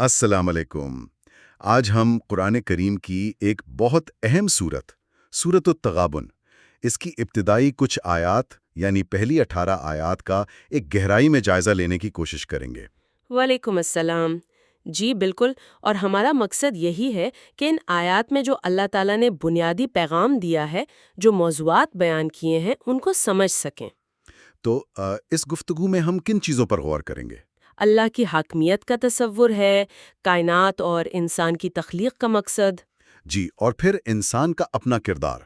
السلام علیکم۔ آج ہم قرآن کریم کی ایک بہت اہم سورت التغابن، اس کی ابتدائی کچھ آیات یعنی پہلی 18 آیات کا ایک گہرائی میں جائزہ لینے کی کوشش کریں گے۔ وعلیکم السلام۔ جی بالکل، اور ہمارا مقصد یہی ہے کہ ان آیات میں جو اللہ تعالیٰ نے بنیادی پیغام دیا ہے، جو موضوعات بیان کیے ہیں، ان کو سمجھ سکیں۔ تو اس گفتگو میں ہم کن چیزوں پر غور کریں گے؟ اللہ کی حاکمیت کا تصور ہے، کائنات اور انسان کی تخلیق کا مقصد۔ جی، اور پھر انسان کا اپنا کردار،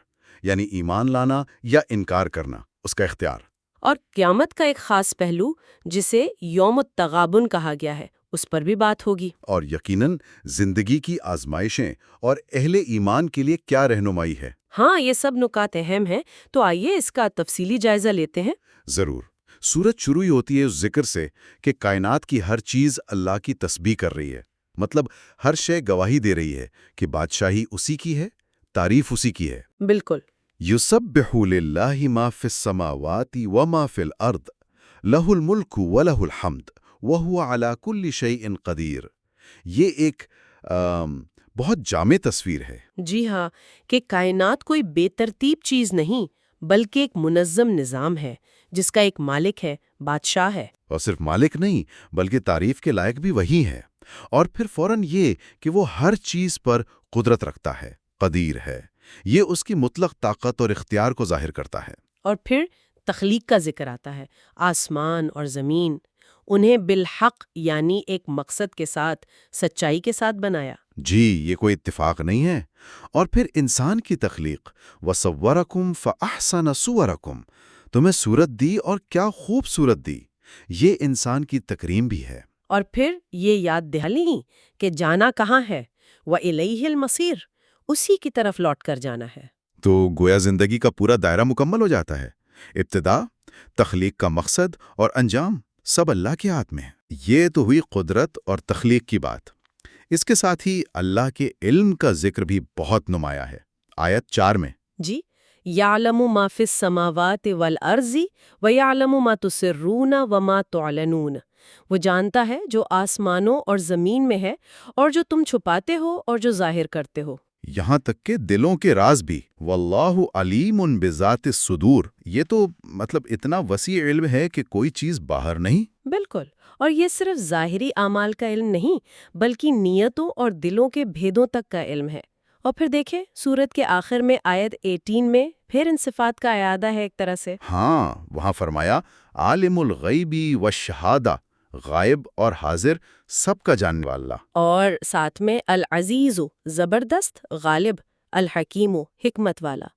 یعنی ایمان لانا یا انکار کرنا، اس کا اختیار۔ اور قیامت کا ایک خاص پہلو جسے یوم التغابن کہا گیا ہے، اس پر بھی بات ہوگی۔ اور یقیناً زندگی کی آزمائشیں اور اہل ایمان کے لیے کیا رہنمائی ہے۔ ہاں، یہ سب نکات اہم ہیں، تو آئیے اس کا تفصیلی جائزہ لیتے ہیں۔ ضرور۔ سورت شروع ہی ہوتی ہے اس ذکر سے کہ کائنات کی ہر چیز اللہ کی تسبیح کر رہی ہے، مطلب ہر شے گواہی دے رہی ہے کہ بادشاہی اسی کی ہے، تعریف اسی کی ہے۔ بالکل۔ یسبح للہ ما فی السماوات وما فی الارض لہ الملک ولہ الحمد وہو علی کل شیء قدیر۔ یہ ایک بہت جامع تصویر ہے۔ جی ہاں، کہ کائنات کوئی بے ترتیب چیز نہیں، بلکہ ایک منظم نظام ہے جس کا ایک مالک ہے، بادشاہ ہے۔ اور صرف مالک نہیں بلکہ تعریف کے لائق بھی وہی ہے۔ اور پھر فوراً یہ کہ وہ ہر چیز پر قدرت رکھتا ہے، قدیر ہے۔ یہ اس کی مطلق طاقت اور اختیار کو ظاہر کرتا ہے۔ اور پھر تخلیق کا ذکر آتا ہے، آسمان اور زمین، انہیں بالحق یعنی ایک مقصد کے ساتھ، سچائی کے ساتھ بنایا۔ جی، یہ کوئی اتفاق نہیں ہے۔ اور پھر انسان کی تخلیق، وَصَوَّرَكُمْ فَأَحْسَنَ صُوَرَكُمْ، تمہیں صورت دی اور کیا خوب صورت دی، یہ انسان کی تکریم بھی ہے۔ اور پھر یہ یاد دہانی کہ جانا کہاں ہے، وَإِلَيْهِ الْمَصِيرُ، اسی کی طرف لوٹ کر جانا ہے۔ تو گویا زندگی کا پورا دائرہ مکمل ہو جاتا ہے۔ ابتدا، تخلیق کا مقصد اور انجام سب اللہ کے ہاتھ میں ہے۔ یہ تو ہوئی قدرت اور تخلیق کی بات۔ اس کے ساتھ ہی اللہ کے علم کا ذکر بھی بہت نمایاں ہے۔ آیت 4 میں جی، یعلم ما فی السماوات والارض ویعلم ما تسرون وما تعلنون، وہ جانتا ہے جو آسمانوں اور زمین میں ہے، اور جو تم چھپاتے ہو اور جو ظاہر کرتے ہو۔ یہاں تک کہ دلوں کے راز بھی، واللہ علیم بذات الصدور، یہ تو مطلب اتنا وسیع علم ہے کہ کوئی چیز باہر نہیں۔ بالکل، اور یہ صرف ظاہری اعمال کا علم نہیں، بلکہ نیتوں اور دلوں کے بھیدوں تک کا علم ہے۔ اور پھر دیکھیں سورت کے آخر میں آیت 18 میں پھر ان صفات کا اعادہ ہے ایک طرح سے۔ ہاں، وہاں فرمایا عالم الغیبی والشہادہ، غائب اور حاضر سب کا جاننے والا۔ اور ساتھ میں العزیز، زبردست، غالب، الحکیم، حکمت والا۔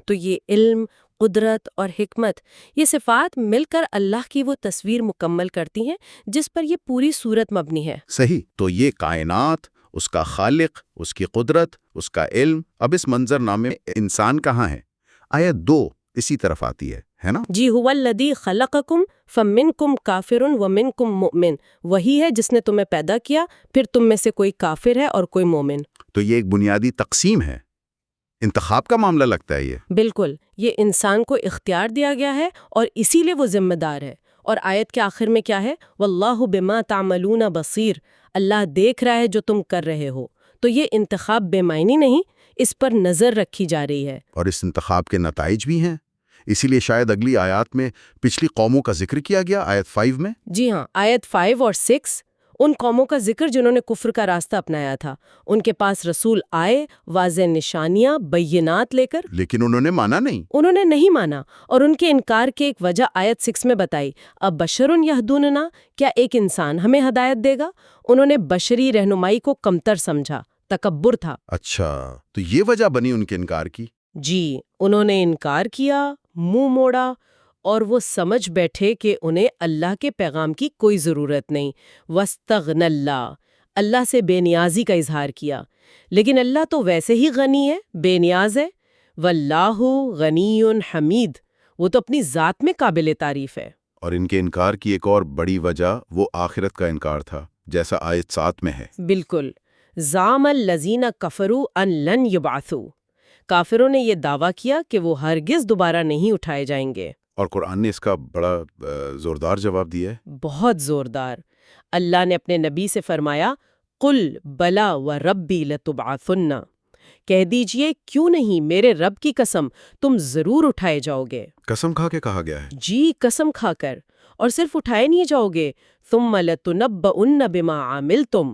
تو یہ علم، قدرت اور حکمت، یہ صفات مل کر اللہ کی وہ تصویر مکمل کرتی ہیں جس پر یہ پوری صورت مبنی ہے۔ صحیح، تو یہ کائنات، اس کا خالق، اس کی قدرت، اس کا علم، اب اس منظر نامے میں انسان کہاں ہے؟ آیت 2 اسی طرف آتی ہے نا؟ جی، هو الذی خلقکم فمنکم کافر ومنکم مؤمن، وہی ہے جس نے تمہیں پیدا کیا، پھر تم میں سے کوئی کافر ہے اور کوئی مومن۔ تو یہ ایک بنیادی تقسیم ہے، انتخاب کا معاملہ لگتا ہے یہ۔ بالکل، یہ انسان کو اختیار دیا گیا ہے اور اسی لیے وہ ذمہ دار ہے۔ اور آیت کے آخر میں کیا ہے؟ واللہ بما تعملون بصیر، اللہ دیکھ رہا ہے جو تم کر رہے ہو۔ تو یہ انتخاب بے معنی نہیں، اس پر نظر رکھی جا رہی ہے۔ اور اس انتخاب کے نتائج بھی ہیں، اسی لیے شاید اگلی آیات میں پچھلی قوموں کا ذکر کیا گیا، آیت 5 میں۔ جی ہاں، آیت 5 اور 6 ان قوموں کا ذکر جنہوں نے کفر کا راستہ اپنایا تھا۔ ان کے پاس رسول آئے، واضح نشانیاں، بینات لے کر، لیکن انہوں نے مانا نہیں۔ انہوں نے نہیں مانا، اور ان کے انکار کی ایک وجہ آیت 6 میں بتائی، اب بشر یہدوننا، کیا ایک انسان ہمیں ہدایت دے گا؟ انہوں نے بشری رہنمائی کو کمتر سمجھا، تکبر تھا۔ اچھا، تو یہ وجہ بنی ان کے انکار کی۔ جی، انہوں نے انکار کیا، منہ موڑا، اور وہ سمجھ بیٹھے کہ انہیں اللہ کے پیغام کی کوئی ضرورت نہیں۔ وَاسْتَغْنَى اللَّهُ، اللہ سے بے نیازی کا اظہار کیا۔ لیکن اللہ تو ویسے ہی غنی ہے، بے نیاز ہے۔ وَاللَّهُ غَنِيٌّ حَمِيدٌ، وہ تو اپنی ذات میں قابل تعریف ہے۔ اور ان کے انکار کی ایک اور بڑی وجہ وہ آخرت کا انکار تھا، جیسا آیت 7 میں ہے۔ بالکل، زَعَمَ الَّذِينَ كَفَرُوا أَن لَّن يُبْعَثُوا، کافروں نے یہ دعویٰ کیا کہ وہ ہرگز دوبارہ نہیں اٹھائے جائیں گے۔ اور قرآن نے اس کا بڑا زوردار جواب دیا ہے۔ بہت زوردار۔ اللہ نے اپنے نبی سے فرمایا، قل بلا و ربی لتبعثن، کہہ دیجئے کیوں نہیں میرے رب کی قسم تم ضرور اٹھائے جاؤ گے۔ قسم کھا کے کہا گیا ہے۔ جی قسم کھا کر، اور صرف اٹھائے نہیں جاؤ گے، ثم لتنبؤن بما عملتم،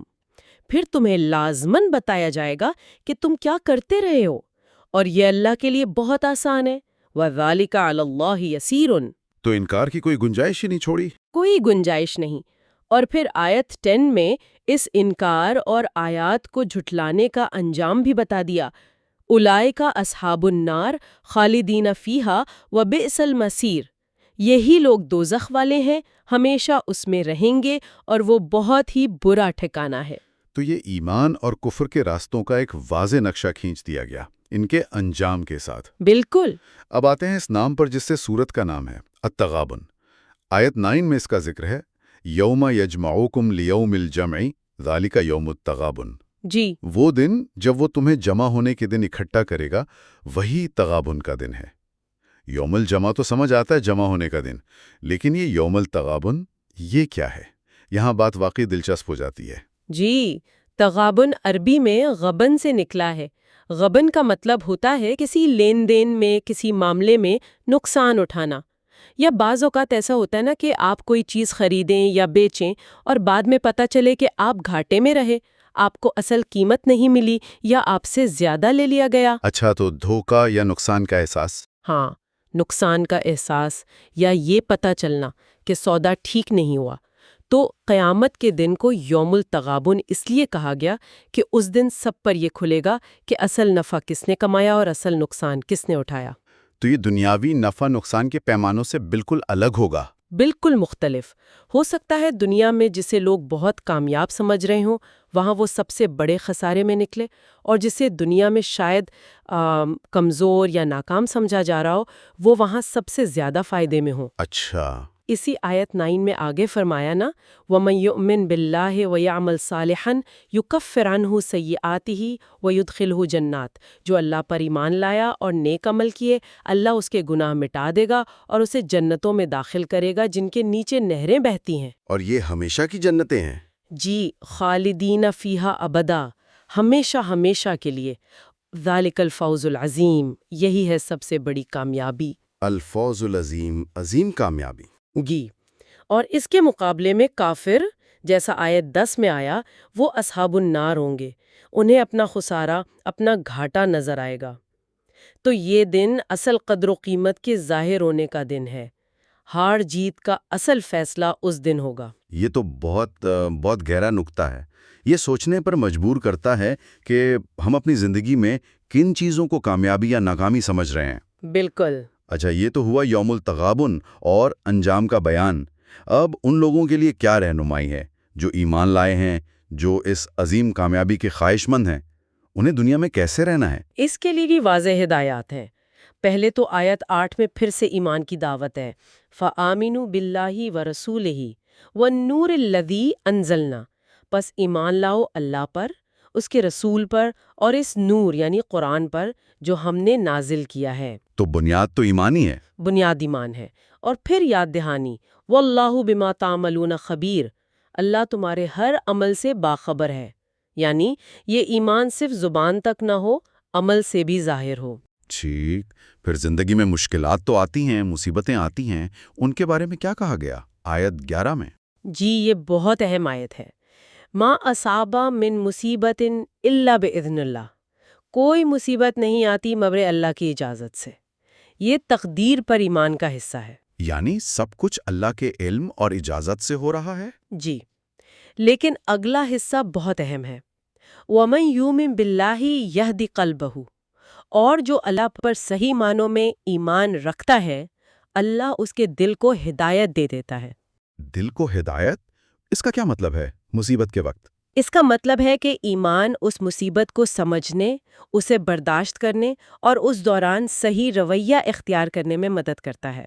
پھر تمہیں لازماً بتایا جائے گا کہ تم کیا کرتے رہے ہو، اور یہ اللہ کے لیے بہت آسان ہے۔ وَذَلِكَ عَلَى اللَّهِ يَسِيرٌ، تو انکار کی کوئی گنجائش ہی نہیں چھوڑی۔ کوئی گنجائش نہیں۔ اور پھر آیت 10 میں اس انکار اور آیات کو جھٹلانے کا انجام بھی بتا دیا۔ اولئک اصحاب النار خالدین فیہا وبئس المصیر، یہی لوگ دوزخ والے ہیں، ہمیشہ اس میں رہیں گے، اور وہ بہت ہی برا ٹھکانہ ہے۔ تو یہ ایمان اور کفر کے راستوں کا ایک واضح نقشہ کھینچ دیا گیا ان کے انجام کے ساتھ۔ بالکل۔ اب آتے ہیں اس نام پر جس سے سورت کا نام ہے، التغابن۔ آیت 9 میں اس کا ذکر ہے، یوم یجمعوکم لیوم الجمع ذالک یوم التغابن۔ جی، وہ دن جب وہ تمہیں جمع ہونے کے دن اکٹھا کرے گا، وہی تغابن کا دن ہے۔ یوم الجمع تو سمجھ آتا ہے جمع ہونے کا دن، لیکن یہ یوم التغابن یہ کیا ہے؟ یہاں بات واقعی دلچسپ ہو جاتی ہے۔ جی، تغابن عربی میں غبن سے نکلا ہے۔ غبن کا مطلب ہوتا ہے کسی لین دین میں، کسی معاملے میں نقصان اٹھانا۔ یا بعض اوقات ایسا ہوتا ہے نا کہ آپ کوئی چیز خریدیں یا بیچیں اور بعد میں پتہ چلے کہ آپ گھاٹے میں رہے، آپ کو اصل قیمت نہیں ملی یا آپ سے زیادہ لے لیا گیا۔ اچھا، تو دھوکہ یا نقصان کا احساس؟ ہاں، نقصان کا احساس یا یہ پتہ چلنا کہ سودا ٹھیک نہیں ہوا۔ تو قیامت کے دن کو یوم التغابن اس لیے کہا گیا کہ اس دن سب پر یہ کھلے گا کہ اصل نفع کس نے کمایا اور اصل نقصان کس نے اٹھایا۔ تو یہ دنیاوی نفع نقصان کے پیمانوں سے بالکل الگ ہوگا۔ بالکل مختلف ہو سکتا ہے۔ دنیا میں جسے لوگ بہت کامیاب سمجھ رہے ہوں، وہاں وہ سب سے بڑے خسارے میں نکلے، اور جسے دنیا میں شاید کمزور یا ناکام سمجھا جا رہا ہو، وہ وہاں سب سے زیادہ فائدے میں ہوں۔ اچھا، اسی آیت 9 میں آگے فرمایا نا، وَمَن يُؤْمِن بِاللَّهِ وَيَعْمَلْ صَالِحًا يُكَفِّرْ عَنْهُ سَيِّئَاتِهِ وَيُدْخِلْهُ جَنَّاتٍ، جو اللہ پر ایمان لایا اور نیک عمل کیے، اللہ اس کے گناہ مٹا دے گا اور اسے جنتوں میں داخل کرے گا جن کے نیچے نہریں بہتی ہیں۔ اور یہ ہمیشہ کی جنتیں ہیں؟ جی، خالدین فیہا ابدا، ہمیشہ ہمیشہ کے لیے۔ ذالک الفوز العظیم، یہی ہے سب سے بڑی کامیابی۔ الفوز العظیم، عظیم کامیابی۔ گی، اور اس کے مقابلے میں کافر، جیسا آیت 10 میں آیا، وہ اصحاب النار ہوں گے، انہیں اپنا خسارہ، اپنا گھاٹا نظر آئے گا۔ تو یہ دن اصل قدر و قیمت کے ظاہر ہونے کا دن ہے۔ ہار جیت کا اصل فیصلہ اس دن ہوگا۔ یہ تو بہت گہرا نکتہ ہے۔ یہ سوچنے پر مجبور کرتا ہے کہ ہم اپنی زندگی میں کن چیزوں کو کامیابی یا ناکامی سمجھ رہے ہیں۔ بالکل۔ اچھا، یہ تو ہوا یوم التغابن اور انجام کا بیان۔ اب ان لوگوں کے لیے کیا رہنمائی ہے جو ایمان لائے ہیں، جو اس عظیم کامیابی کے خواہش مند ہیں؟ انہیں دنیا میں کیسے رہنا ہے؟ اس کے لیے بھی واضح ہدایات ہیں۔ پہلے تو آیت 8 میں پھر سے ایمان کی دعوت ہے، فَآمِنُوا بِاللَّهِ وَرَسُولِهِ وَالنُّورِ الَّذِي أَنزَلْنَا، پس ایمان لاؤ اللہ پر، اس کے رسول پر، اور اس نور یعنی قرآن پر جو ہم نے نازل کیا ہے۔ تو بنیاد تو ایمان ہی ہے۔ بنیاد ایمان ہے، اور پھر یاد دہانی، وَاللَّهُ بِمَا تَعْمَلُونَ خَبِيرٌ، اللہ تمہارے ہر عمل سے باخبر ہے۔ یعنی یہ ایمان صرف زبان تک نہ ہو، عمل سے بھی ظاہر ہو۔ ٹھیک، پھر زندگی میں مشکلات تو آتی ہیں، مصیبتیں آتی ہیں، ان کے بارے میں کیا کہا گیا آیت 11 میں؟ جی، یہ بہت اہم آیت ہے۔ ما اصاب من مصیبت الا باذن اللہ، کوئی مصیبت نہیں آتی مگر اللہ کی اجازت سے۔ یہ تقدیر پر ایمان کا حصہ ہے۔ یعنی سب کچھ اللہ کے علم اور اجازت سے ہو رہا ہے؟ جی، لیکن اگلا حصہ بہت اہم ہے۔ وَمَن یُؤْمِن بِاللَّهِ یَہْدِ قَلْبَهُ، اور جو اللہ پر صحیح معنوں میں ایمان رکھتا ہے، اللہ اس کے دل کو ہدایت دے دیتا ہے۔ دل کو ہدایت؟ اس کا کیا مطلب ہے مصیبت کے وقت؟ اس کا مطلب ہے کہ ایمان اس مصیبت کو سمجھنے، اسے برداشت کرنے اور اس دوران صحیح رویہ اختیار کرنے میں مدد کرتا ہے۔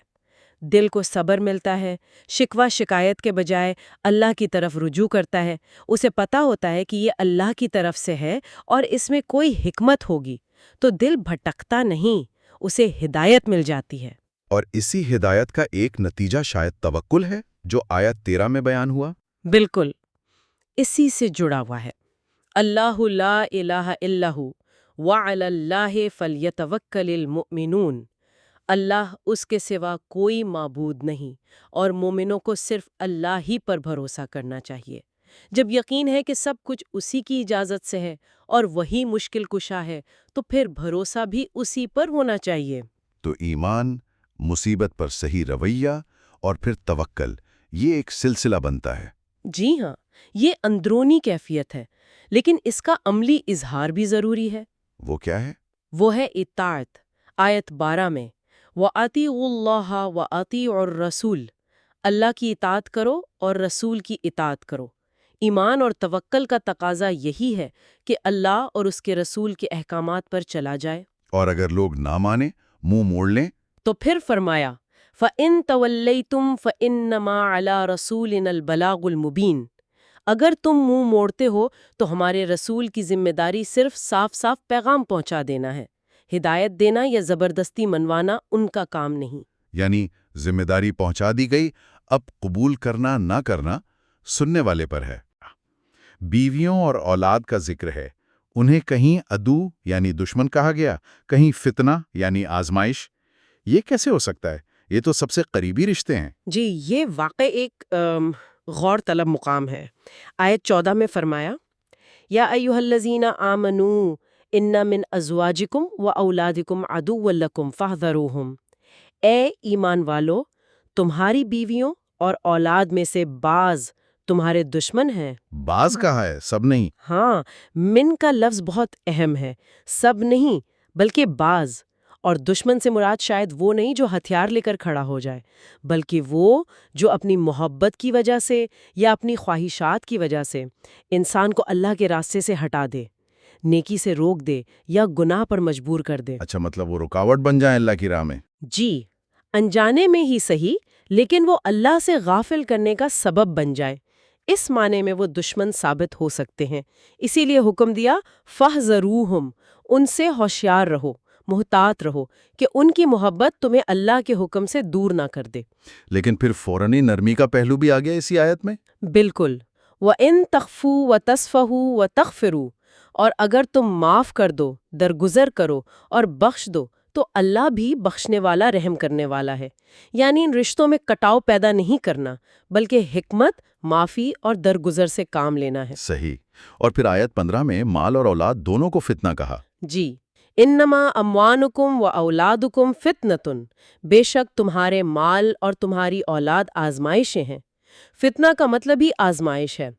دل کو صبر ملتا ہے، شکوہ شکایت کے بجائے اللہ کی طرف رجوع کرتا ہے، اسے پتہ ہوتا ہے کہ یہ اللہ کی طرف سے ہے اور اس میں کوئی حکمت ہوگی، تو دل بھٹکتا نہیں، اسے ہدایت مل جاتی ہے۔ اور اسی ہدایت کا ایک نتیجہ شاید توکل ہے، جو آیت 13 میں بیان ہوا۔ بالکل، اسی سے جڑا ہوا ہے۔ اللہ لا الہ الا ہو وعلی اللہ فلیتوکل المؤمنون، اللہ اس کے سوا کوئی معبود نہیں اور مومنوں کو صرف اللہ ہی پر بھروسہ کرنا چاہیے۔ جب یقین ہے کہ سب کچھ اسی کی اجازت سے ہے اور وہی مشکل کشا ہے تو پھر بھروسہ بھی اسی پر ہونا چاہیے۔ تو ایمان، مصیبت پر صحیح رویہ اور پھر توکل، یہ ایک سلسلہ بنتا ہے۔ جی ہاں، یہ اندرونی کیفیت ہے، لیکن اس کا عملی اظہار بھی ضروری ہے۔ وہ کیا ہے؟ وہ ہے اطاعت۔ آیت 12 میں وَأَطِیعُوا اللَّهَ وَأَطِیعُوا الرَّسُولَ، اللہ کی اطاعت کرو اور رسول کی اطاعت کرو۔ ایمان اور توکل کا تقاضا یہی ہے کہ اللہ اور اس کے رسول کے احکامات پر چلا جائے۔ اور اگر لوگ نہ مانیں، منہ موڑ لیں، تو پھر فرمایا فَإِن تَوَلَّيْتُمْ فَإِنَّمَا عَلَىٰ رَسُولِنَا الْبَلَاغُ الْمُبِينُ، اگر تم منہ موڑتے ہو تو ہمارے رسول کی ذمہ داری صرف صاف صاف پیغام پہنچا دینا ہے، ہدایت دینا یا زبردستی منوانا ان کا کام نہیں۔ یعنی ذمہ داری پہنچا دی گئی، اب قبول کرنا نہ کرنا سننے والے پر ہے۔ بیویوں اور اولاد کا ذکر ہے، انہیں کہیں عدو یعنی دشمن کہا گیا، کہیں فتنہ یعنی آزمائش۔ یہ کیسے ہو سکتا ہے؟ یہ تو سب سے قریبی رشتے ہیں۔ جی، یہ واقع ایک غور طلب مقام ہے۔ آیت 14 میں فرمایا یا ایھا الذین آمنوا ان من ازواجکم و اولادکم عدوا لکم فاحذروہم، اے ایمان والو، تمہاری بیویوں اور اولاد میں سے بعض تمہارے دشمن ہیں۔ بعض کہا ہے، سب نہیں۔ ہاں، من کا لفظ بہت اہم ہے، سب نہیں بلکہ بعض۔ اور دشمن سے مراد شاید وہ نہیں جو ہتھیار لے کر کھڑا ہو جائے، بلکہ وہ جو اپنی محبت کی وجہ سے یا اپنی خواہشات کی وجہ سے انسان کو اللہ کے راستے سے ہٹا دے، نیکی سے روک دے یا گناہ پر مجبور کر دے۔ اچھا، مطلب وہ رکاوٹ بن جائیں اللہ کی راہ میں۔ جی، انجانے میں ہی صحیح، لیکن وہ اللہ سے غافل کرنے کا سبب بن جائے، اس معنی میں وہ دشمن ثابت ہو سکتے ہیں۔ اسی لیے حکم دیا فاحذروہم، ان سے ہوشیار رہو، محتاط رہو کہ ان کی محبت تمہیں اللہ کے حکم سے دور نہ کر دے۔ لیکن پھر فوراً نرمی کا پہلو بھی آ گیا اسی آیت میں۔ بالکل، وَإِن تَخْفُوا وَتَصْفَحُوا وَتَغْفِرُوا، اور اگر تم معاف کر دو، درگزر کرو اور بخش دو تو اللہ بھی بخشنے والا، رحم کرنے والا ہے۔ یعنی ان رشتوں میں کٹاؤ پیدا نہیں کرنا، بلکہ حکمت، معافی اور درگزر سے کام لینا ہے۔ صحیح۔ اور پھر آیت 15 میں مال اور اولاد دونوں کو فتنہ کہا۔ جی، انما اموالکم و اولادکم فتنۃ، بے شک تمہارے مال اور تمہاری اولاد آزمائشیں ہیں۔ فتنہ کا مطلب ہی آزمائش ہے۔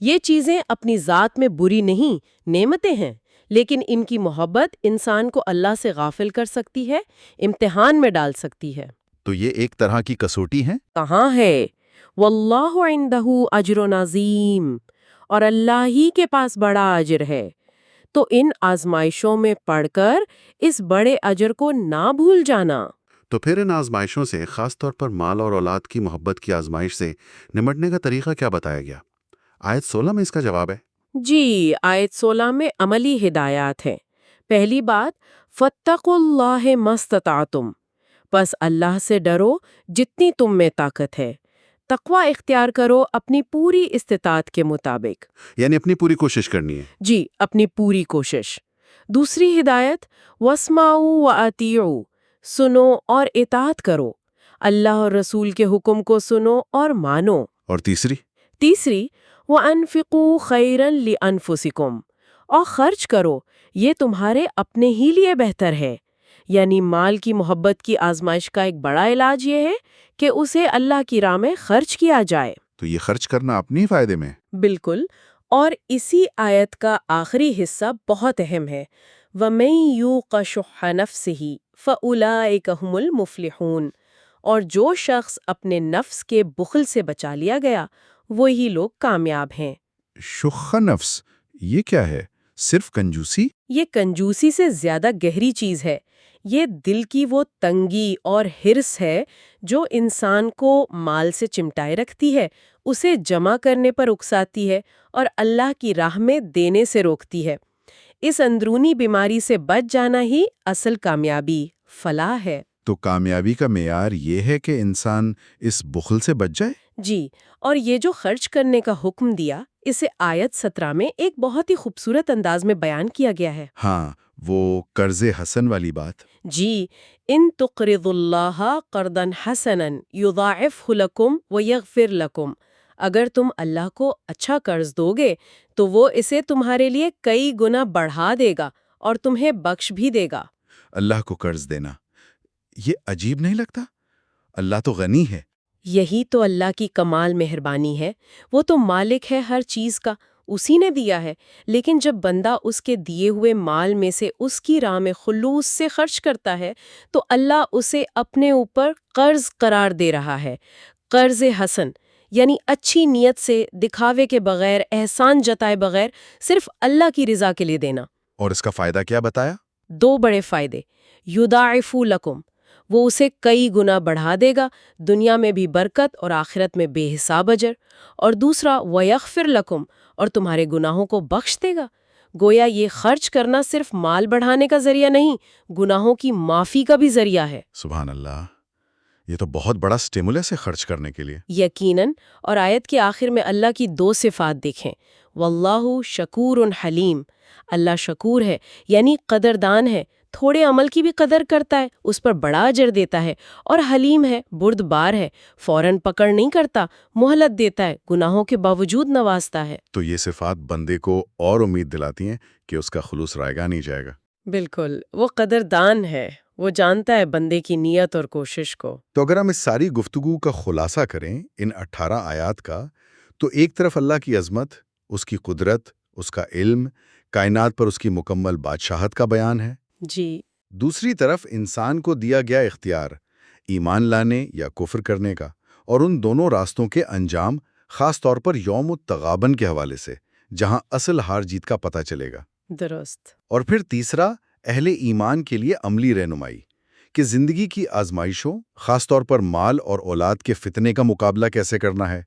یہ چیزیں اپنی ذات میں بری نہیں، نعمتیں ہیں، لیکن ان کی محبت انسان کو اللہ سے غافل کر سکتی ہے، امتحان میں ڈال سکتی ہے۔ تو یہ ایک طرح کی کسوٹی ہے۔ کہاں ہے؟ واللہ عندہ اجر عظیم، اور اللہ ہی کے پاس بڑا اجر ہے۔ تو ان آزمائشوں میں پڑھ کر اس بڑے اجر کو نہ بھول جانا۔ تو پھر ان آزمائشوں سے، خاص طور پر مال اور اولاد کی محبت کی آزمائش سے نمٹنے کا طریقہ کیا بتایا گیا؟ آیت 16 میں اس کا جواب ہے۔ جی، آیت 16 میں عملی ہدایات ہیں۔ پہلی بات، فَاتَّقُوا اللَّهَ مَا اسْتَطَعْتُمْ، پس اللہ سے ڈرو جتنی تم میں طاقت ہے۔ تقوی اختیار کرو اپنی پوری استطاعت کے مطابق، یعنی اپنی پوری کوشش کرنی ہے۔ جی، اپنی پوری کوشش۔ دوسری ہدایت، وَاسْمَعُوا وَأَطِیعُوا، سنو اور اطاعت کرو، اللہ اور رسول کے حکم کو سنو اور مانو۔ اور تیسری، وَأَنفِقُوا خَيْرًا لِأَنفُسِكُمْ، اور خرچ کرو، یہ تمہارے اپنے ہی لیے بہتر ہے۔ یعنی مال کی محبت کی آزمائش کا ایک بڑا علاج یہ ہے کہ اسے اللہ کی راہ میں خرچ کیا جائے۔ تو یہ خرچ کرنا اپنی فائدے میں۔ بالکل، اور اسی آیت کا آخری حصہ بہت اہم ہے، وَمَن یُوقَ شُحَّ نَفْسِهِ فَأُولَٰئِکَ هُمُ الْمُفْلِحُونَ، اور جو شخص اپنے نفس کے بخل سے بچا لیا گیا وہی لوگ کامیاب ہیں۔ شخ نفس، یہ کیا ہے؟ صرف کنجوسی؟ یہ کنجوسی سے زیادہ گہری چیز ہے۔ یہ دل کی وہ تنگی اور حرص ہے جو انسان کو مال سے چمٹائے رکھتی ہے، اسے جمع کرنے پر اکساتی ہے اور اللہ کی راہ میں دینے سے روکتی ہے۔ اس اندرونی بیماری سے بچ جانا ہی اصل کامیابی، فلاح ہے۔ تو کامیابی کا معیار یہ ہے کہ انسان اس بخل سے بچ جائے؟ جی، اور یہ جو خرچ کرنے کا حکم دیا، اسے آیت 17 میں ایک بہت ہی خوبصورت انداز میں بیان کیا گیا ہے۔ ہاں، وہ قرض حسن والی بات۔ جی، ان تقرضوا اللہ قرضا حسنا یضاعفہ لکم ویغفر لکم، اگر تم اللہ کو اچھا قرض دو گے تو وہ اسے تمہارے لیے کئی گنا بڑھا دے گا اور تمہیں بخش بھی دے گا۔ اللہ کو قرض دینا، یہ عجیب نہیں لگتا؟ اللہ تو غنی ہے۔ یہی تو اللہ کی کمال مہربانی ہے، وہ تو مالک ہے ہر چیز کا، اسی نے دیا ہے، لیکن جب بندہ اس کے دیے ہوئے مال میں سے اس کی راہ میں خلوص سے خرچ کرتا ہے تو اللہ اسے اپنے اوپر قرض قرار دے رہا ہے۔ قرض حسن یعنی اچھی نیت سے، دکھاوے کے بغیر، احسان جتائے بغیر، صرف اللہ کی رضا کے لیے دینا۔ اور اس کا فائدہ کیا بتایا؟ 2 بڑے فائدے، یضاعف لکم، وہ اسے کئی گنا بڑھا دے گا، دنیا میں بھی برکت اور آخرت میں بے حساب اجر، اور دوسرا ویغفر لکم، اور تمہارے گناہوں کو بخش دے گا۔ گویا یہ خرچ کرنا صرف مال بڑھانے کا ذریعہ نہیں، گناہوں کی معافی کا بھی ذریعہ ہے۔ سبحان اللہ، یہ تو بہت بڑا سٹیمولس ہے خرچ کرنے کے لیے۔ یقیناً، اور آیت کے آخر میں اللہ کی 2 صفات دیکھیں، واللہ شکور حلیم، اللہ شکور ہے یعنی قدردان ہے، تھوڑے عمل کی بھی قدر کرتا ہے، اس پر بڑا اجر دیتا ہے، اور حلیم ہے، بردبار ہے، فوراً پکڑ نہیں کرتا، مہلت دیتا ہے، گناہوں کے باوجود نوازتا ہے۔ تو یہ صفات بندے کو اور امید دلاتی ہیں کہ اس کا خلوص رائے گا نہیں جائے گا۔ بالکل، وہ قدردان ہے، وہ جانتا ہے بندے کی نیت اور کوشش کو۔ تو اگر ہم اس ساری گفتگو کا خلاصہ کریں ان 18 آیات کا، تو ایک طرف اللہ کی عظمت، اس کی قدرت، اس کا علم، کائنات پر اس کی مکمل بادشاہت کا بیان ہے۔ جی، دوسری طرف انسان کو دیا گیا اختیار، ایمان لانے یا کفر کرنے کا، اور ان دونوں راستوں کے انجام، خاص طور پر یوم التغابن کے حوالے سے، جہاں اصل ہار جیت کا پتہ چلے گا۔ درست۔ اور پھر تیسرا، اہل ایمان کے لیے عملی رہنمائی کہ زندگی کی آزمائشوں، خاص طور پر مال اور اولاد کے فتنے کا مقابلہ کیسے کرنا ہے،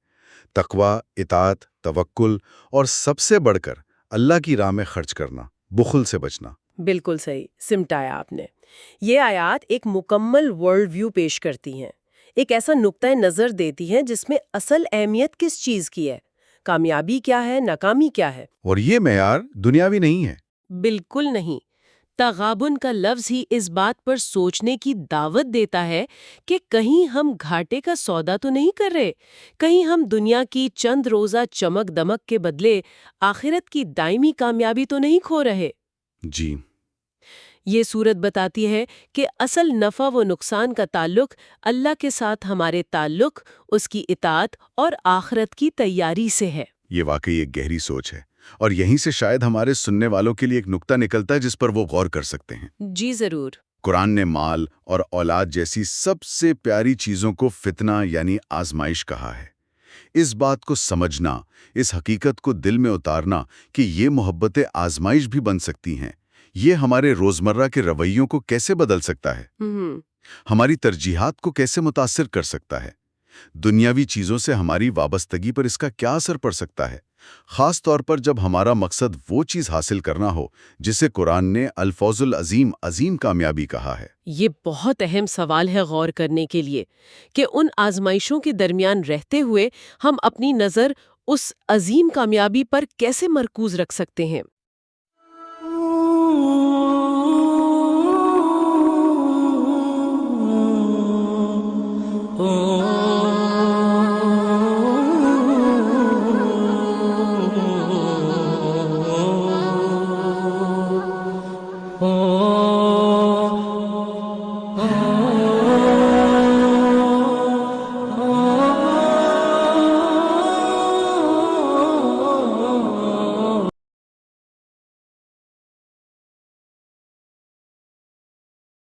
تقوی، اطاعت، توکل، اور سب سے بڑھ کر اللہ کی راہ میں خرچ کرنا، بخل سے بچنا۔ بالکل صحیح سمٹایا آپ نے۔ یہ آیات ایک مکمل ورلڈ ویو پیش کرتی ہیں، ایک ایسا نقطۂ نظر دیتی ہیں جس میں اصل اہمیت کس چیز کی ہے، کامیابی کیا ہے، ناکامی کیا ہے۔ اور یہ معیار دنیاوی نہیں ہے۔ بالکل نہیں، تغابن کا لفظ ہی اس بات پر سوچنے کی دعوت دیتا ہے کہ کہیں ہم گھاٹے کا سودا تو نہیں کر رہے، کہیں ہم دنیا کی چند روزہ چمک دمک کے بدلے آخرت کی دائمی کامیابی تو نہیں کھو رہے۔ جی، یہ صورت بتاتی ہے کہ اصل نفع و نقصان کا تعلق اللہ کے ساتھ ہمارے تعلق، اس کی اطاعت اور آخرت کی تیاری سے ہے۔ یہ واقعی ایک گہری سوچ ہے، اور یہیں سے شاید ہمارے سننے والوں کے لیے ایک نقطہ نکلتا ہے جس پر وہ غور کر سکتے ہیں۔ جی ضرور۔ قرآن نے مال اور اولاد جیسی سب سے پیاری چیزوں کو فتنہ یعنی آزمائش کہا ہے۔ اس بات کو سمجھنا، اس حقیقت کو دل میں اتارنا کہ یہ محبتیں آزمائش بھی بن سکتی ہیں، یہ ہمارے روزمرہ کے رویوں کو کیسے بدل سکتا ہے، ہماری ترجیحات کو کیسے متاثر کر سکتا ہے، دنیاوی چیزوں سے ہماری وابستگی پر اس کا کیا اثر پڑ سکتا ہے، خاص طور پر جب ہمارا مقصد وہ چیز حاصل کرنا ہو جسے قرآن نے الفوز العظیم، عظیم کامیابی کہا ہے۔ یہ بہت اہم سوال ہے غور کرنے کے لیے کہ ان آزمائشوں کے درمیان رہتے ہوئے ہم اپنی نظر اس عظیم کامیابی پر کیسے مرکوز رکھ سکتے ہیں۔